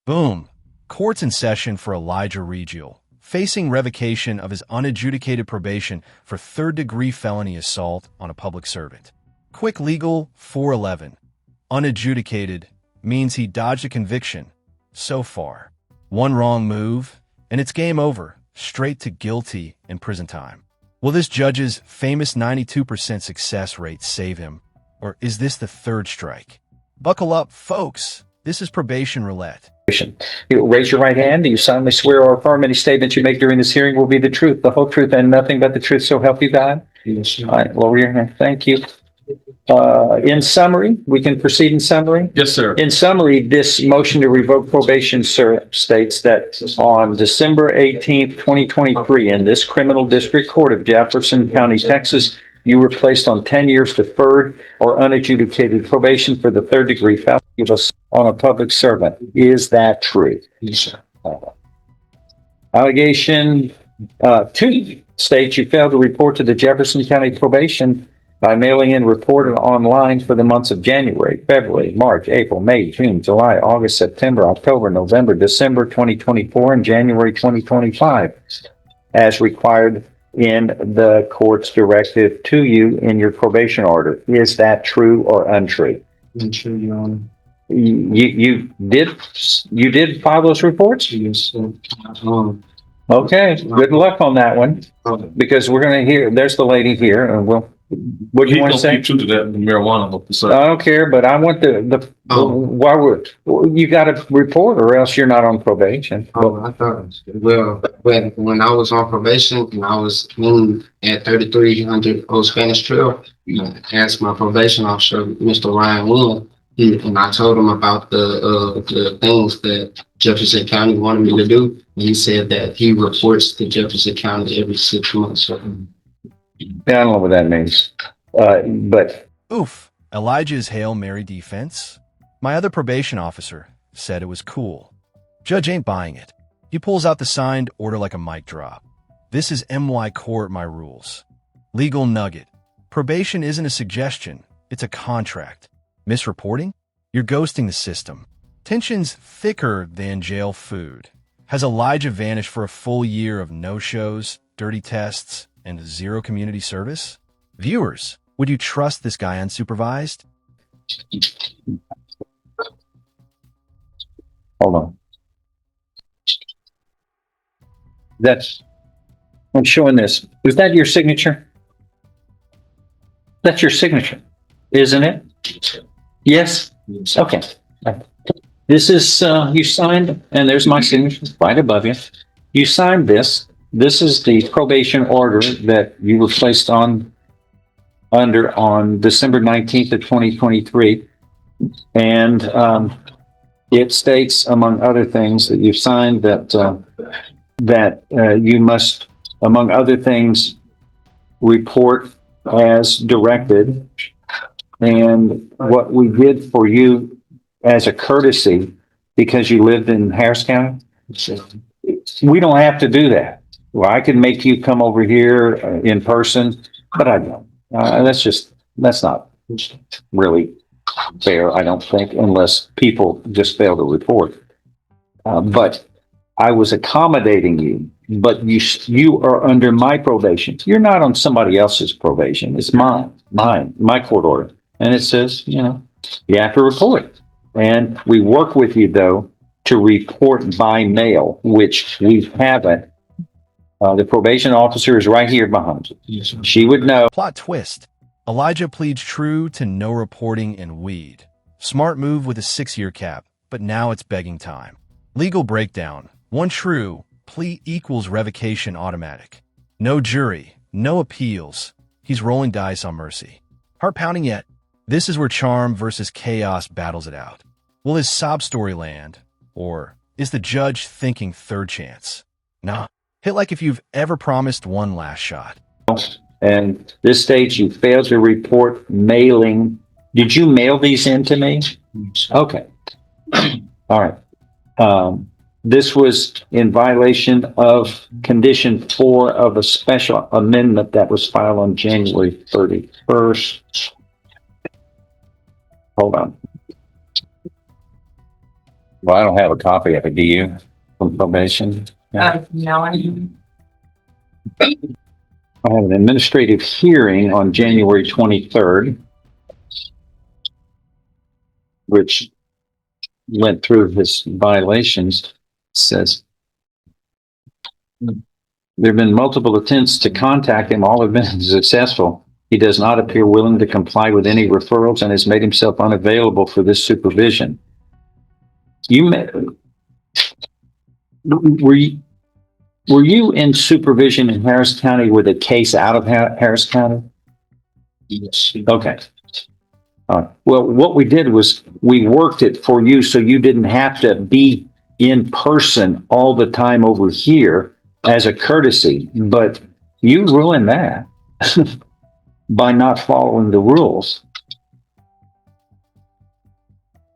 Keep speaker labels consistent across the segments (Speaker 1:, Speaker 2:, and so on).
Speaker 1: Boom. Court's in session for Elijah Regiel, facing revocation of his unadjudicated probation for third-degree felony assault on a public servant. Quick legal 411. Unadjudicated means he dodged a conviction. So far. One wrong move, and it's game over, straight to guilty and prison time. Will this judge's famous 92% success rate save him, or is this the third strike? Buckle up, folks. This is probation roulette.
Speaker 2: You raise your right hand. Do you solemnly swear or affirm any statements you make during this hearing will be the truth, the whole truth, and nothing but the truth, so help you God?
Speaker 3: Yes, sir.
Speaker 2: All right, lower your hand. Thank you. In summary, we can proceed in summary?
Speaker 3: Yes, sir.
Speaker 2: In summary, this motion to revoke probation, sir, states that on December 18th, 2023, in this criminal district court of Jefferson County, Texas, you were placed on 10 years deferred or unadjudicated probation for the third degree felony of assault on a public servant. Is that true?
Speaker 3: Yes, sir.
Speaker 2: Allegation 2 states you failed to report to the Jefferson County probation by mailing in report online for the months of January, February, March, April, May, June, July, August, September, October, November, December 2024, and January 2025, as required in the court's directive to you in your probation order. Is that true or untrue?
Speaker 3: Untrue, Your Honor.
Speaker 2: You did file those reports?
Speaker 3: Yes, sir.
Speaker 2: Okay, good luck on that one, because we're going to hear, there's the lady here, and what do you want to say?
Speaker 3: True to that marijuana, officer.
Speaker 2: I don't care, but I want you got to report, or else you're not on probation.
Speaker 4: I thought, well, when I was on probation and I was in at 3300 Old Spanish Trail, I asked my probation officer, Mr. Ryan Wynn, and I told him about the things that Jefferson County wanted me to do. And he said that he reports to Jefferson County every 6 months. So,
Speaker 2: Yeah, I don't know what that means, but
Speaker 1: Oof. Elijah's Hail Mary defense? My other probation officer said it was cool. Judge ain't buying it. He pulls out the signed order like a mic drop. This is MY Court, my rules. Legal nugget. Probation isn't a suggestion. It's a contract. Misreporting? You're ghosting the system. Tension's thicker than jail food. Has Elijah vanished for a full year of no-shows, dirty tests, and zero community service? Viewers, would you trust this guy unsupervised?
Speaker 2: hold on. I'm showing this. Is that your signature? That's your signature, isn't it? Yes? Okay. This is, you signed, and there's my signature right above you. You signed this. This is the probation order that you were placed under on December 19th of 2023. And it states, among other things, that you've signed that you must, among other things, report as directed. And what we did for you as a courtesy, because you lived in Harris County, we don't have to do that. Well, I can make you come over here in person, but I don't. That's not really fair, I don't think, unless people just fail to report. But I was accommodating you, but you are under my probation. You're not on somebody else's probation. It's my court order. And it says, you have to report. And we work with you, though, to report by mail, which we haven't. The probation officer is right here behind you.
Speaker 3: Yes, sir.
Speaker 2: She would know.
Speaker 1: Plot twist. Elijah pleads true to no reporting and weed. Smart move with a 6-year cap, but now it's begging time. Legal breakdown. 1 true, plea equals revocation automatic. No jury, no appeals. He's rolling dice on mercy. Heart pounding yet. This is where charm versus chaos battles it out. Will his sob story land? Or is the judge thinking third chance? Nah. Hit like if you've ever promised one last shot.
Speaker 2: And this stage, you failed to report mailing. Did you mail these in to me? Okay. All right. This was in violation of condition 4 of a special amendment that was filed on January 31st. Hold on. Well, I don't have a copy of it. Do you? From probation? Yeah.
Speaker 5: No, I
Speaker 2: I have an administrative hearing on January 23rd, which went through his violations. Says there have been multiple attempts to contact him. All have been successful. He does not appear willing to comply with any referrals and has made himself unavailable for this supervision. Were you in supervision in Harris County with a case out of Harris County?
Speaker 4: Yes.
Speaker 2: Okay. Well, what we did was we worked it for you so you didn't have to be in person all the time over here as a courtesy, but you ruined that by not following the rules.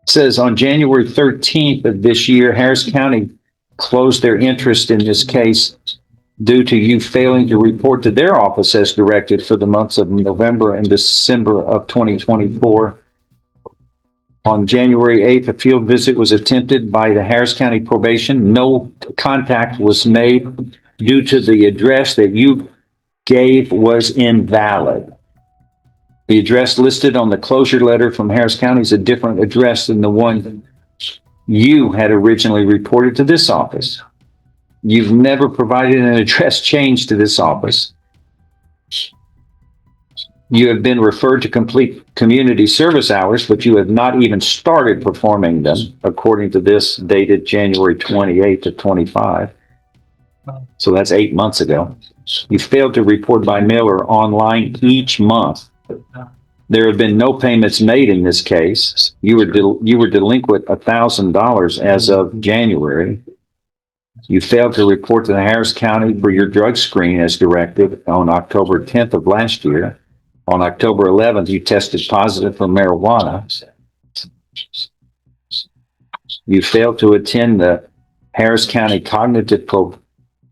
Speaker 2: It says on January 13th of this year, Harris County closed their interest in this case due to you failing to report to their office as directed for the months of November and December of 2024. On January 8th, a field visit was attempted by the Harris County Probation. No contact was made due to the address that you gave was invalid. The address listed on the closure letter from Harris County is a different address than the one you had originally reported to this office. You've never provided an address change to this office. You have been referred to complete community service hours, but you have not even started performing them, according to this dated January 28th of 25. So that's 8 months ago. You failed to report by mail or online each month. There have been no payments made in this case. You were delinquent $1,000 as of January. You failed to report to the Harris County for your drug screen as directed on October 10th of last year. On October 11th, you tested positive for marijuana. You failed to attend the Harris County Cognitive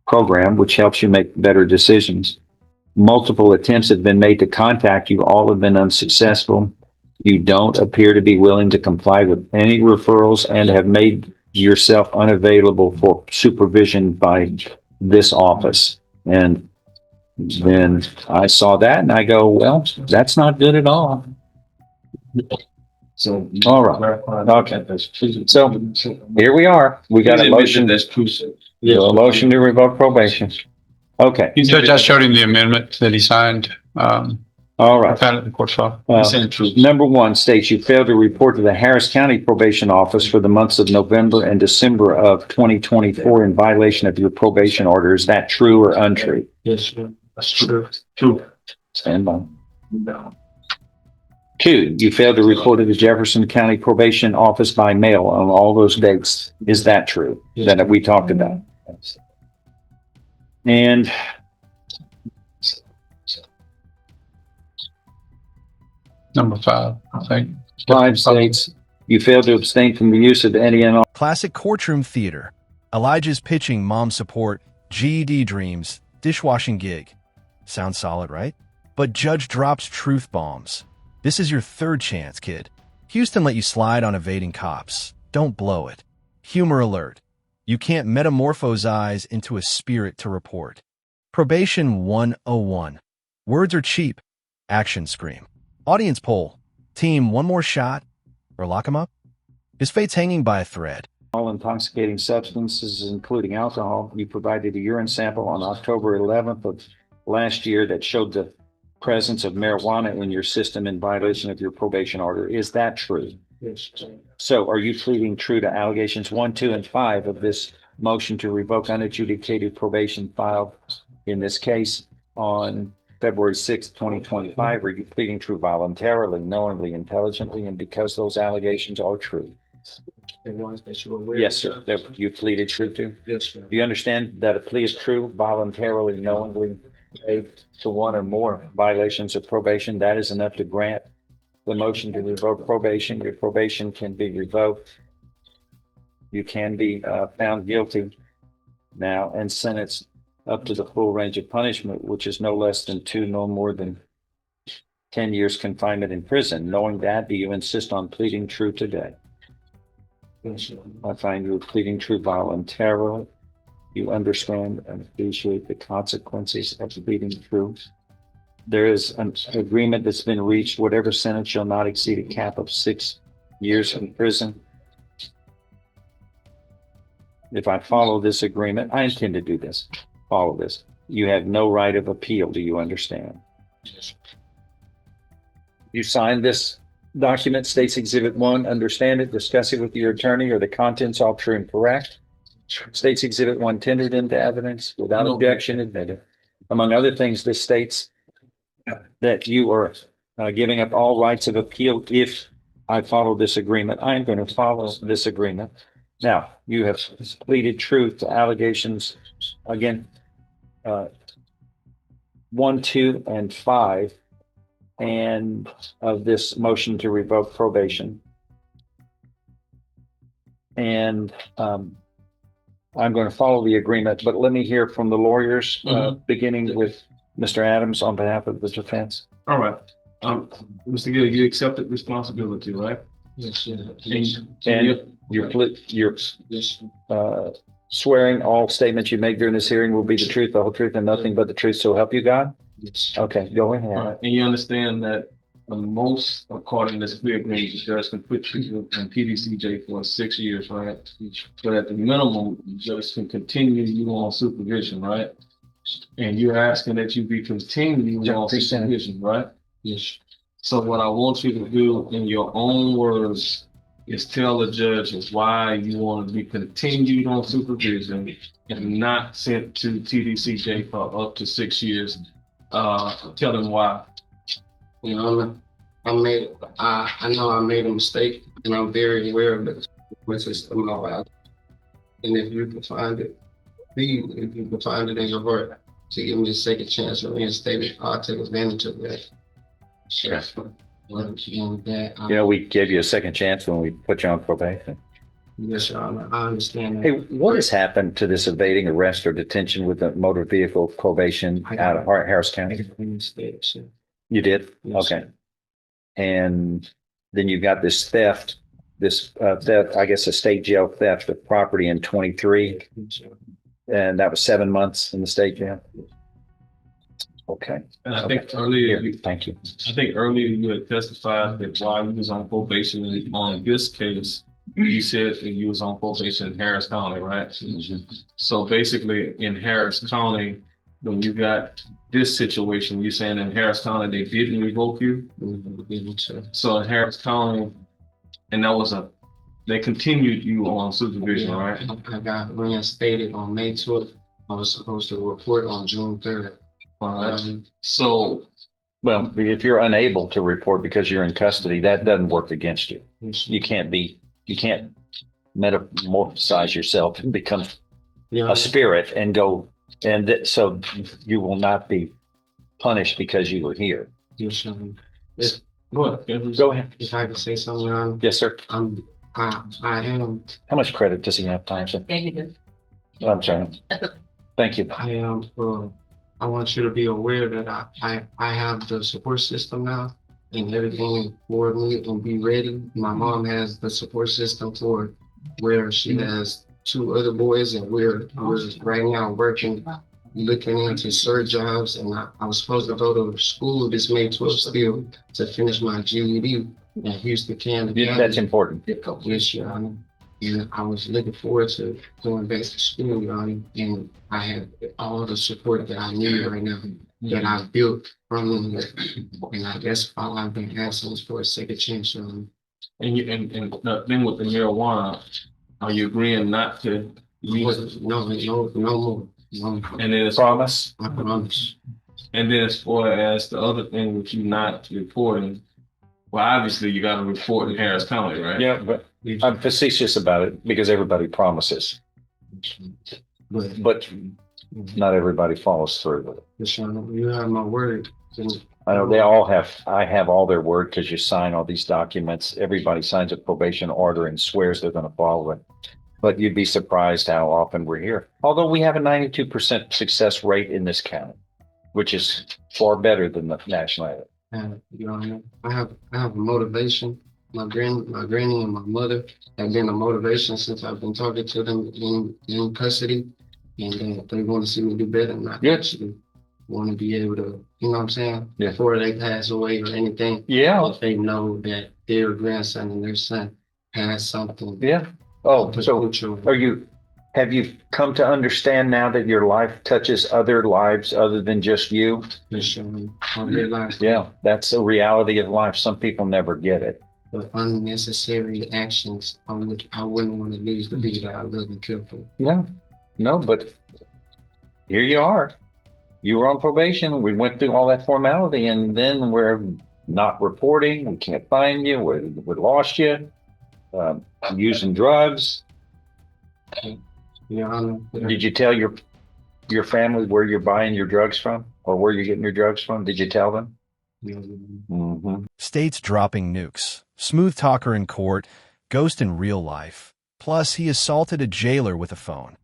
Speaker 2: Program, which helps you make better decisions. Multiple attempts have been made to contact you. All have been unsuccessful. You don't appear to be willing to comply with any referrals and have made yourself unavailable for supervision by this office. And then I saw that and I go, well, that's not good at all.
Speaker 3: So.
Speaker 2: All right. Okay. So here we are. We got a motion.
Speaker 3: That's true.
Speaker 2: A motion to revoke probation. Okay.
Speaker 6: Judge, I showed him the amendment that he signed.
Speaker 2: All right.
Speaker 6: I found it in the court file.
Speaker 2: Number one states you failed to report to the Harris County Probation Office for the months of November and December of 2024 in violation of your probation order. Is that true or untrue?
Speaker 3: Yes, sir. That's true. True.
Speaker 2: Stand by.
Speaker 3: No.
Speaker 2: Two, you failed to report to the Jefferson County Probation Office by mail on all those dates. Is that true?
Speaker 3: Yes.
Speaker 2: That we talked about? And
Speaker 6: Number 5, I think.
Speaker 2: five states you failed to abstain from the use of any and all.
Speaker 1: Classic courtroom theater. Elijah's pitching mom support, GED dreams, dishwashing gig. Sounds solid, right? But judge drops truth bombs. This is your third chance, kid. Houston let you slide on evading cops. Don't blow it. Humor alert. You can't metamorphose eyes into a spirit to report. Probation 101. Words are cheap. Action scream. Audience poll. Team, one more shot? Or lock him up? His fate's hanging by a thread.
Speaker 2: All intoxicating substances, including alcohol. You provided a urine sample on October 11th of last year that showed the presence of marijuana in your system in violation of your probation order. Is that true?
Speaker 3: Yes.
Speaker 2: So are you pleading true to allegations 1, 2, and 5 of this motion to revoke unadjudicated probation filed in this case on February 6th, 2025? Are you pleading true voluntarily, knowingly, intelligently, and because those allegations are true?
Speaker 3: The ones that you were aware.
Speaker 2: Yes, sir. That you pleaded true to?
Speaker 3: Yes, sir.
Speaker 2: Do you understand that a plea is true, voluntarily, knowingly, made to one or more violations of probation? That is enough to grant the motion to revoke probation. Your probation can be revoked. You can be found guilty now and sentenced up to the full range of punishment, which is no less than 2, no more than 10 years confinement in prison. Knowing that, do you insist on pleading true today?
Speaker 4: Yes, Your Honor.
Speaker 2: I find you pleading true voluntarily. You understand and appreciate the consequences of pleading true. There is an agreement that's been reached. Whatever sentence shall not exceed a cap of 6 years in prison. If I follow this agreement, I intend to do this. Follow this. You have no right of appeal. Do you understand?
Speaker 4: Yes.
Speaker 2: You signed this document, States Exhibit 1, understand it, discuss it with your attorney, or the contents all true and correct. States Exhibit 1 tendered into evidence without objection admitted. Among other things, this states that you are giving up all rights of appeal if I follow this agreement. I am going to follow this agreement. Now, you have pleaded truth to allegations, again, 1, 2, and 5, and of this motion to revoke probation. And I'm going to follow the agreement, but let me hear from the lawyers, beginning with Mr. Adams on behalf of the defense.
Speaker 3: All right. Mr. Gill, you accepted responsibility, right?
Speaker 4: Yes, Your Honor.
Speaker 2: And you're
Speaker 4: Yes.
Speaker 2: swearing all statements you make during this hearing will be the truth, the whole truth, and nothing but the truth, so help you God?
Speaker 4: Yes.
Speaker 2: Okay, go
Speaker 3: All
Speaker 2: ahead.
Speaker 3: right. And you understand that the most, according to this plea agreement, the judge can put you in PDCJ for 6 years, right? But at the minimum, the judge can continue you on supervision, right? And you're asking that you be continued on supervision, right?
Speaker 4: Yes.
Speaker 3: So what I want you to do in your own words is tell the judge why you want to be continued on supervision and not sent to TDCJ for up to 6 years. Tell them why.
Speaker 4: Your Honor, I know I made a mistake, and I'm very aware of it, which is my life. And if you can find it, please, if you can find it in your heart to give me a second chance to reinstate it, I'll take advantage of that.
Speaker 2: Sure.
Speaker 4: And that,
Speaker 2: You know, we gave you a second chance when we put you on probation.
Speaker 4: yes, Your Honor, I understand that.
Speaker 2: Hey, what has happened to this evading arrest or detention with the motor vehicle probation out of Harris County?
Speaker 4: Reinstated, sir.
Speaker 2: You did?
Speaker 4: Yes,
Speaker 2: Okay. And then you got this theft, theft, I guess a state jail theft of property in 23,
Speaker 4: Yes, sir.
Speaker 2: and that was 7 months in the state jail. Okay.
Speaker 3: And I think earlier,
Speaker 2: Thank you.
Speaker 3: I think earlier you had testified that while you was on probation on this case, you said that you was on probation in Harris County, right? So basically in Harris County, when you got this situation, you're saying in Harris County, they didn't revoke you?
Speaker 4: Yes, sir.
Speaker 3: So in Harris County, and they continued you on supervision, right?
Speaker 4: I got reinstated on May 12th. I was supposed to report on June 3rd.
Speaker 3: So,
Speaker 2: Well, if you're unable to report because you're in custody, that doesn't work against you. You can't metamorphosize yourself and become
Speaker 4: Yeah,
Speaker 2: a spirit and go, so you will not be punished because you were here.
Speaker 4: yes, sir.
Speaker 3: go ahead.
Speaker 2: Go ahead.
Speaker 4: If I could say something, Your Honor,
Speaker 2: Yes, sir.
Speaker 4: I am,
Speaker 2: How much credit does he have, Thompson? I'm sorry. Thank you.
Speaker 4: I want you to be aware that I have the support system now and everything for me and be ready. My mom has the support system for where she has 2 other boys, and we're right now working, looking into cert jobs, and I was supposed to go to school this May 12th still to finish my GED in Houston, Canada.
Speaker 2: That's important.
Speaker 4: Yes, Your Honor. And I was looking forward to going back to school, Your Honor, and I have all the support that I need right now that I've built from them. And I guess all I've been asking is for a second chance, Your Honor.
Speaker 3: And the thing with the marijuana, are you agreeing not to use?
Speaker 4: No more. No,
Speaker 3: And then
Speaker 2: Promise?
Speaker 4: I promise.
Speaker 3: and then as far as the other thing with you not reporting, well, obviously you got to report in Harris County, right?
Speaker 2: Yeah, but I'm facetious about it because everybody promises, but not everybody follows through with it.
Speaker 4: Yes, Your Honor, you have my word.
Speaker 2: I know I have all their word because you sign all these documents. Everybody signs a probation order and swears they're going to follow it. But you'd be surprised how often we're here. Although we have a 92% success rate in this county, which is far better than the national average.
Speaker 4: Your Honor, I have motivation my granny and my mother have been a motivation since I've been talking to them in custody, and they want to see me do better. And I
Speaker 2: Good.
Speaker 4: actually want to be able to, you know what I'm saying,
Speaker 2: Yeah.
Speaker 4: before they pass away or anything.
Speaker 2: Yeah.
Speaker 4: If they know that their grandson and their son has something.
Speaker 2: Yeah. Oh, so
Speaker 4: potential.
Speaker 2: have you come to understand now that your life touches other lives other than just you?
Speaker 4: For sure. I realize
Speaker 2: Yeah, that's a reality of life. Some people never get it.
Speaker 4: the unnecessary actions on which I wouldn't want to lose the people that I love and care for.
Speaker 2: Yeah. No, but here you are. You were on probation. We went through all that formality, and then we're not reporting. We can't find you. We lost you. Using drugs.
Speaker 4: Your Honor.
Speaker 2: Did you tell your family where you're buying your drugs from, or where you're getting your drugs from? Did you tell them? Mm-hmm.
Speaker 1: States dropping nukes. Smooth talker in court. Ghost in real life. Plus, he assaulted a jailer with a phone.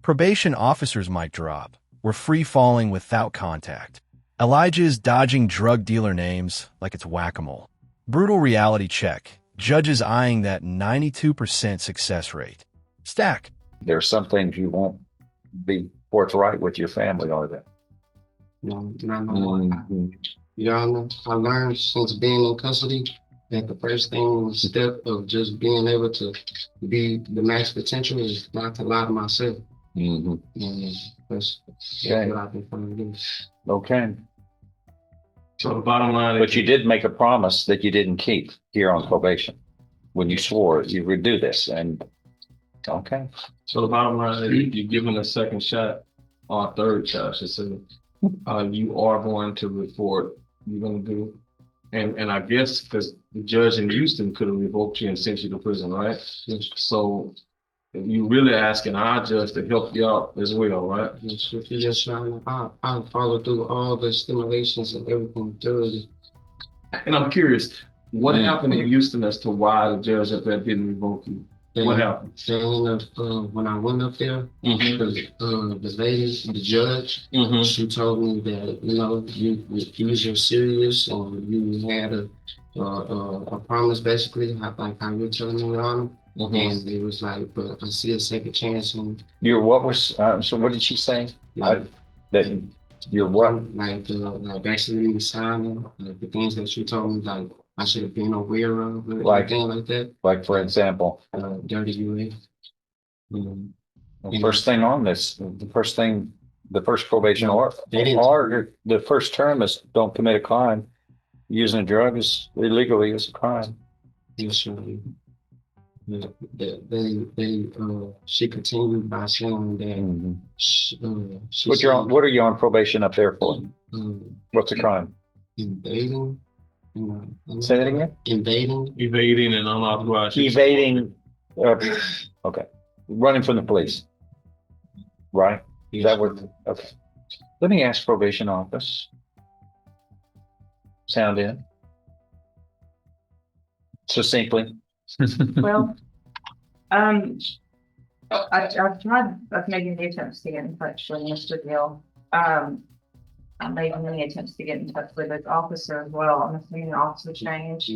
Speaker 1: Probation officer's mic drop. We're free-falling without contact. Elijah's dodging drug dealer names like it's whack-a-mole. Brutal reality check. Judges eyeing that 92% success rate. Stack.
Speaker 2: There's some things you won't be forthright with your family, are there?
Speaker 4: No, not no more. Your Honor, I learned since being in custody that the first step of just being able to be the max potential is not to lie to myself.
Speaker 2: Mm-hmm.
Speaker 4: And that's
Speaker 2: Okay.
Speaker 4: what I've been trying to do.
Speaker 2: Okay.
Speaker 3: So the bottom line is.
Speaker 2: But you did make a promise that you didn't keep here on probation when you swore you would do this. And okay.
Speaker 3: So the bottom line is you're given a second shot or a third shot, I should say. You are going to report. You're going to do. And I guess because the judge in Houston could have revoked you and sent you to prison, right? So you really asking our judge to help you out as well, right?
Speaker 4: Yes, if you just trying to, I follow through all the stimulations and everything thoroughly.
Speaker 3: And I'm curious, what happened in Houston as to why the judge up there didn't revoke you? What happened?
Speaker 4: They ended up, when I went up there, the lady, the judge, she told me that, you know, you're serious and you had a promise basically, like how you're telling me, Your Honor. And it was like, but I see a second chance. And
Speaker 2: What was, so what did she say? That you're what?
Speaker 4: Like basically signing, like the things that she told me, like I should have been aware of,
Speaker 2: Like
Speaker 4: things like that.
Speaker 2: Like, for example,
Speaker 4: Dirty UA.
Speaker 2: the first thing on this, the first probation or the first term is don't commit a crime. Using a drug is illegally is a crime.
Speaker 4: Yes, sir. She continued by saying that
Speaker 2: What are you on probation up there for? What's a crime?
Speaker 4: Invading.
Speaker 2: Say that again?
Speaker 3: Evading and unauthorized.
Speaker 2: Evading. Okay. Running from the police. Right? Is that what? Okay. Let me ask probation office. Sound in. Succinctly.
Speaker 5: Well, I've tried of making the attempts to get in touch with Mr. Gill. I made many attempts to get in touch with his officer as well. I'm assuming the officer changed.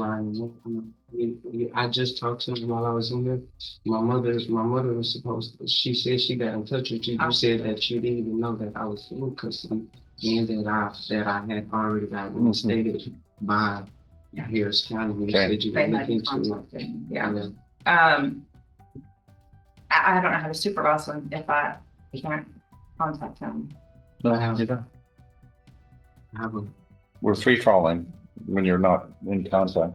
Speaker 4: I just talked to him while I was in there. My mother was supposed to, she said she got in touch with you. You said that you didn't even know that I was in custody and that I had already got reinstated by Harris County.
Speaker 5: They might be contacting. Yeah. I don't know how to supervise him if I can't contact him.
Speaker 2: We're free falling when you're not in contact.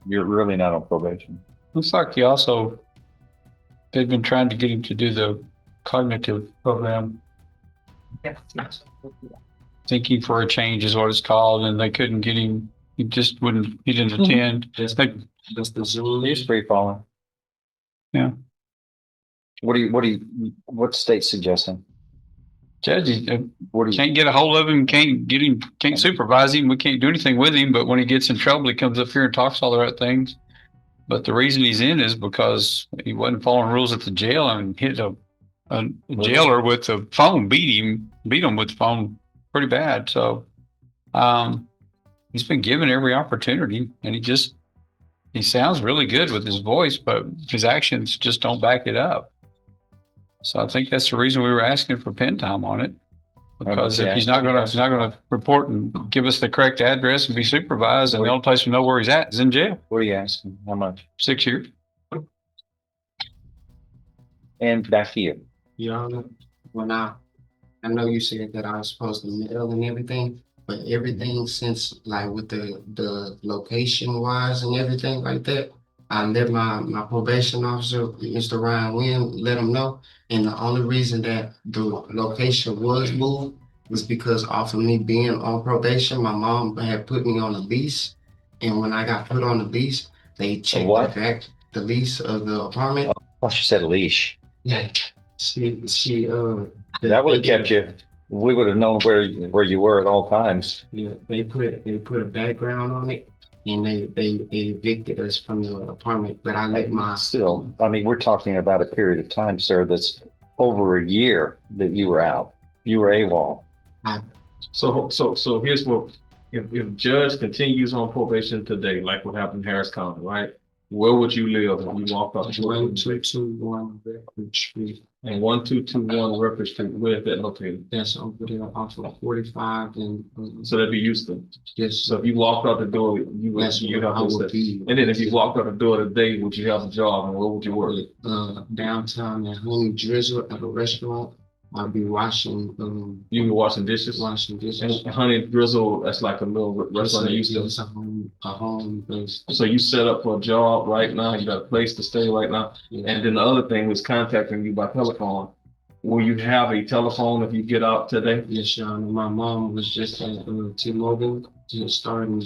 Speaker 2: You're really not on probation.
Speaker 6: Looks like they've been trying to get him to do the cognitive program.
Speaker 5: Yes.
Speaker 6: Thinking for a Change is what it's called, and they couldn't get him. He didn't attend.
Speaker 4: That's the Zoom.
Speaker 2: He's free falling.
Speaker 6: Yeah.
Speaker 2: What's state suggesting?
Speaker 6: Judge, can't get a hold of him, can't supervise him. We can't do anything with him. But when he gets in trouble, he comes up here and talks all the right things. But the reason he's in is because he wasn't following rules at the jail and hit a jailer with the phone, beat him with the phone pretty bad. So he's been given every opportunity, and he He sounds really good with his voice, but his actions just don't back it up. So I think that's the reason we were asking for pen time on it. Because if he's not gonna report and give us the correct address and be supervised, and the only place we know where he's at is in jail.
Speaker 2: What are you asking? How much?
Speaker 6: 6 years.
Speaker 2: And back to you.
Speaker 4: Your Honor, when I know you said that I was supposed to mail and everything, but everything since like with the location wise and everything like that, I let my probation officer, Mr. Ryan Wynn, let him know. And the only reason that the location was moved was because off of me being on probation, my mom had put me on a lease. And when I got put on the lease, they checked
Speaker 2: what?
Speaker 4: the lease of the apartment.
Speaker 2: Oh, she said leash.
Speaker 4: Yeah, she
Speaker 2: That would have kept you. We would have known where you were at all times.
Speaker 4: Yeah, they put a background on it, and they evicted us from the apartment. But I let my
Speaker 2: Still, I mean, we're talking about a period of time, sir, that's over a year that you were out. You were AWOL.
Speaker 3: So here's what, if judge continues on probation today, like what happened in Harris County, right? Where would you live if you walk up?
Speaker 4: 1221 Redwood Street.
Speaker 3: And 1221 Redwood Street, where is that located?
Speaker 4: That's over there off of 45 and
Speaker 3: So that'd be Houston.
Speaker 4: yes,
Speaker 3: So if you walked out the door, you would,
Speaker 4: that's
Speaker 3: you
Speaker 4: where I
Speaker 3: have
Speaker 4: would
Speaker 3: to.
Speaker 4: be.
Speaker 3: And then if you walked out the door today, would you have a job and where would you work?
Speaker 4: Downtown at Home Drizzle at a restaurant, I'll be washing
Speaker 3: You be washing dishes?
Speaker 4: washing dishes.
Speaker 3: And Honey Drizzle, that's like a little restaurant you used to.
Speaker 4: It's a home base.
Speaker 3: So you set up for a job right now, you got a place to stay right now.
Speaker 4: Yeah.
Speaker 3: And then the other thing was contacting you by telephone. Will you have a telephone if you get out today?
Speaker 4: Yes, Your Honor. My mom was just at T-Mobile, just starting